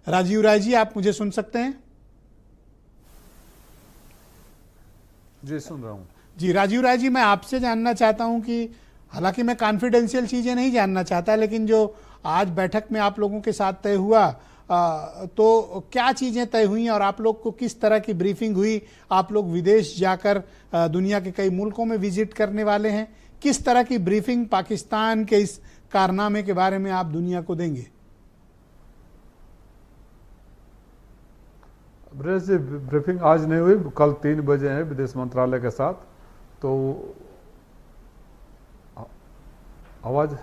राजीव राय जी, आप मुझे सुन सकते हैं? जी सुन रहा हूँ। जी राजीव राय जी, मैं आपसे जानना चाहता हूं कि हालांकि मैं कॉन्फिडेंशियल चीज़ें नहीं जानना चाहता, लेकिन जो आज बैठक में आप लोगों के साथ तय हुआ, तो क्या चीज़ें तय हुई और आप लोग को किस तरह की ब्रीफिंग हुई? आप लोग विदेश जाकर दुनिया के कई मुल्कों में विजिट करने वाले हैं, किस तरह की ब्रीफिंग पाकिस्तान के इस कारनामे के बारे में आप दुनिया को देंगे? ब्रीफिंग आज नहीं हुई, कल 3 बजे है विदेश मंत्रालय के साथ। तो आवाज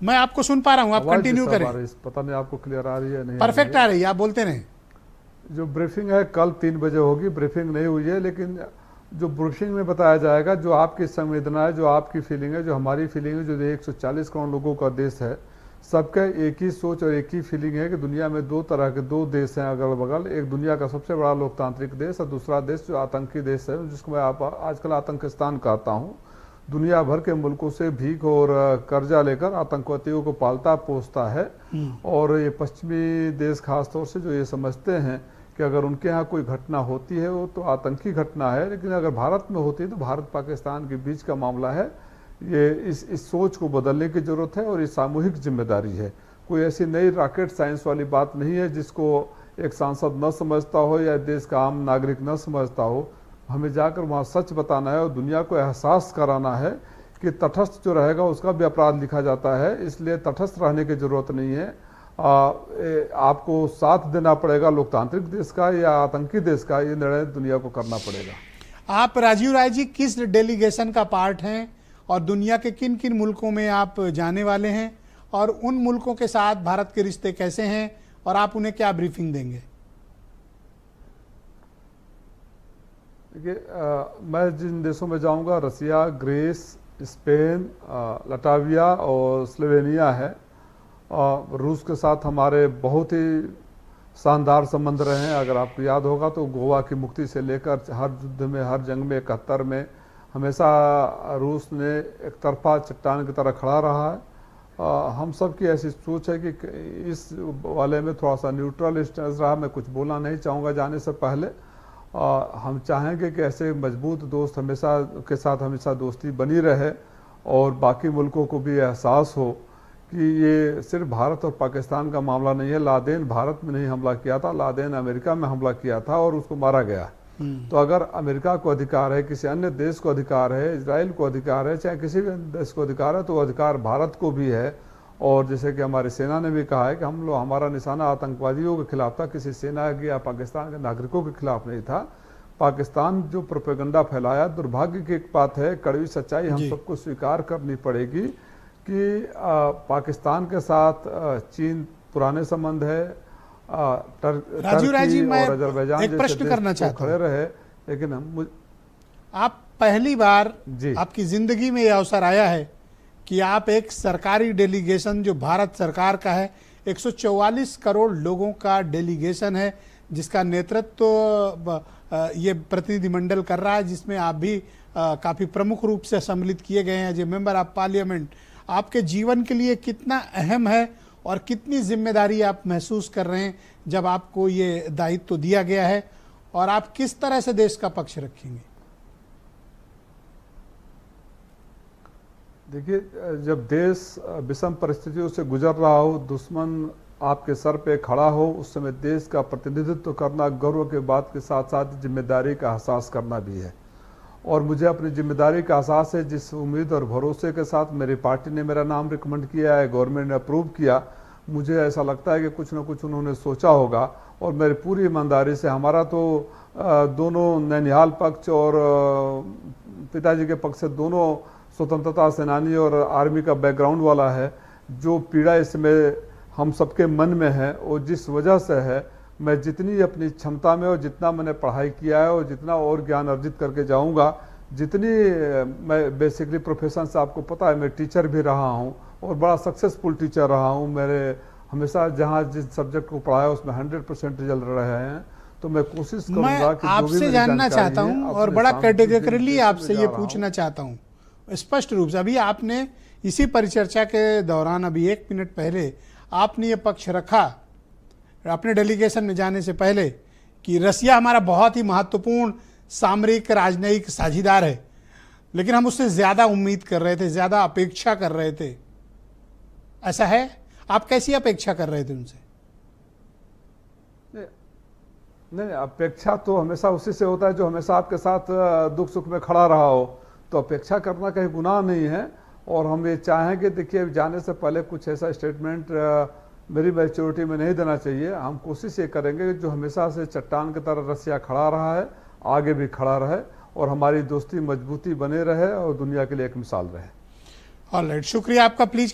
मैं आपको सुन पा रहा हूं, आप कंटिन्यू करें। पता नहीं आपको क्लियर आ रही है नहीं? परफेक्ट आ रही है, आप बोलते रहें। जो ब्रीफिंग है कल 3 बजे होगी, ब्रीफिंग नहीं हुई है, लेकिन जो ब्रीफिंग में बताया जाएगा, जो आपकी संवेदना है, जो आपकी फीलिंग है, जो हमारी फीलिंग है, जो 140 करोड़ लोगों का देश है, सबका एक ही सोच और एक ही फीलिंग है कि दुनिया में 2 तरह के 2 देश हैं अगल बगल। एक दुनिया का सबसे बड़ा लोकतांत्रिक देश और दूसरा देश जो आतंकी देश है, जिसको मैं आजकल आतंकिस्तान कहता हूँ। दुनिया भर के मुल्कों से भीख और कर्जा लेकर आतंकवादियों को पालता पोसता है। और ये पश्चिमी देश खासतौर से जो ये समझते हैं कि अगर उनके यहाँ कोई घटना होती है वो तो आतंकी घटना है, लेकिन अगर भारत में होती है तो भारत पाकिस्तान के बीच का मामला है। ये इस सोच को बदलने की ज़रूरत है और ये सामूहिक जिम्मेदारी है। कोई ऐसी नई रॉकेट साइंस वाली बात नहीं है जिसको एक सांसद न समझता हो या देश का आम नागरिक न समझता हो। हमें जाकर वहाँ सच बताना है और दुनिया को एहसास कराना है कि तटस्थ जो रहेगा उसका भी अपराध लिखा जाता है, इसलिए तटस्थ रहने की ज़रूरत नहीं है। आपको साथ देना पड़ेगा लोकतांत्रिक देश का या आतंकी देश का, ये निर्णय दुनिया को करना पड़ेगा। आप राजीव राय जी किस डेलीगेशन का पार्ट हैं और दुनिया के किन किन मुल्कों में आप जाने वाले हैं, और उन मुल्कों के साथ भारत के रिश्ते कैसे हैं और आप उन्हें क्या ब्रीफिंग देंगे? देखिए, मैं जिन देशों में जाऊंगा, रसिया, ग्रीस, स्पेन, लटाविया और स्लोवेनिया है। रूस के साथ हमारे बहुत ही शानदार संबंध रहे हैं। अगर आपको याद होगा तो गोवा की मुक्ति से लेकर हर युद्ध में, हर जंग में, 71 में हमेशा रूस ने एक तरफा चट्टान की तरह खड़ा रहा है। हम सब की ऐसी सोच है कि इस वाले में थोड़ा सा न्यूट्रल स्टेंस रहा। मैं कुछ बोलना नहीं चाहूँगा जाने से पहले। हम चाहेंगे कि ऐसे मजबूत दोस्त हमेशा के साथ हमेशा दोस्ती बनी रहे और बाकी मुल्कों को भी एहसास हो कि ये सिर्फ भारत और पाकिस्तान का मामला नहीं है। लादेन भारत में नहीं हमला किया था, लादेन अमेरिका में हमला किया था और उसको मारा गया। तो अगर अमेरिका को अधिकार है, किसी अन्य देश को अधिकार है, इजराइल को अधिकार है, चाहे किसी भी देश को अधिकार है, तो अधिकार भारत को भी है। और जैसे कि हमारी सेना ने भी कहा है कि हम लोग, हमारा निशाना आतंकवादियों के खिलाफ था, किसी सेना के या पाकिस्तान के नागरिकों के खिलाफ नहीं था। पाकिस्तान जो प्रोपेगेंडा फैलाया, दुर्भाग्य की एक बात है, कड़वी सच्चाई हम सबको स्वीकार करनी पड़ेगी कि पाकिस्तान के साथ चीन पुराने संबंध है। राजीव राय जी, मैं एक प्रश्न करना चाहता हूं। रहे, लेकिन आप पहली बार आपकी जिंदगी में यह अवसर आया है कि आप एक सरकारी डेलीगेशन जो भारत सरकार का है, 144 करोड़ लोगों का डेलीगेशन है, जिसका नेतृत्व ये प्रतिनिधिमंडल कर रहा है, जिसमें आप भी काफ़ी प्रमुख रूप से सम्मिलित किए गए हैं as a member of parliament. आपके जीवन के लिए कितना अहम है और कितनी जिम्मेदारी आप महसूस कर रहे हैं जब आपको ये दायित्व दिया गया है, और आप किस तरह से देश का पक्ष रखेंगे? देखिए, जब देश विषम परिस्थितियों से गुजर रहा हो, दुश्मन आपके सर पे खड़ा हो, उस समय देश का प्रतिनिधित्व करना गौरव के बात के साथ साथ जिम्मेदारी का एहसास करना भी है। और मुझे अपनी जिम्मेदारी का एहसास है। जिस उम्मीद और भरोसे के साथ मेरी पार्टी ने मेरा नाम रिकमेंड किया है, गवर्नमेंट ने अप्रूव किया, मुझे ऐसा लगता है कि कुछ न कुछ उन्होंने सोचा होगा। और मेरी पूरी ईमानदारी से, हमारा तो दोनों नैनिहाल पक्ष और पिताजी के पक्ष से दोनों स्वतंत्रता सेनानी और आर्मी का बैकग्राउंड वाला है। जो पीड़ा इसमें हम सबके मन में है और जिस वजह से है, मैं जितनी अपनी क्षमता में और जितना मैंने पढ़ाई किया है और जितना और ज्ञान अर्जित करके जाऊंगा, जितनी मैं बेसिकली प्रोफेशन से आपको पता है, मैं टीचर भी रहा हूं और बड़ा सक्सेसफुल टीचर रहा हूं। मेरे हमेशा जहां जिस सब्जेक्ट को पढ़ाया उसमें 100% रिजल्ट रहे हैं। तो मैं कोशिश करूंगा कि आपसे जानना चाहता हूं और बड़ा कैटेगरिकली आपसे ये पूछना चाहता हूं स्पष्ट रूप से। अभी आपने इसी परिचर्चा के दौरान, अभी 1 मिनट पहले आपने ये पक्ष रखा अपने डेलीगेशन में जाने से पहले कि रसिया हमारा बहुत ही महत्वपूर्ण सामरिक राजनयिक साझीदार है, लेकिन हम उससे ज़्यादा उम्मीद कर रहे थे, ज़्यादा अपेक्षा कर रहे थे। ऐसा है? आप कैसी अपेक्षा कर रहे थे उनसे? नहीं, अपेक्षा तो हमेशा उसी से होता है जो हमेशा आपके साथ दुख सुख में खड़ा रहा हो। तो अपेक्षा करना कहीं गुनाह नहीं है। और हम ये चाहेंगे, देखिए जाने से पहले कुछ ऐसा स्टेटमेंट मेरी मैच्योरिटी में नहीं देना चाहिए। हम कोशिश ये करेंगे जो हमेशा से चट्टान की तरह रसिया खड़ा रहा है, आगे भी खड़ा रहे और हमारी दोस्ती मजबूती बने रहे और दुनिया के लिए एक मिसाल रहे। ऑलराइट, शुक्रिया आपका। प्लीज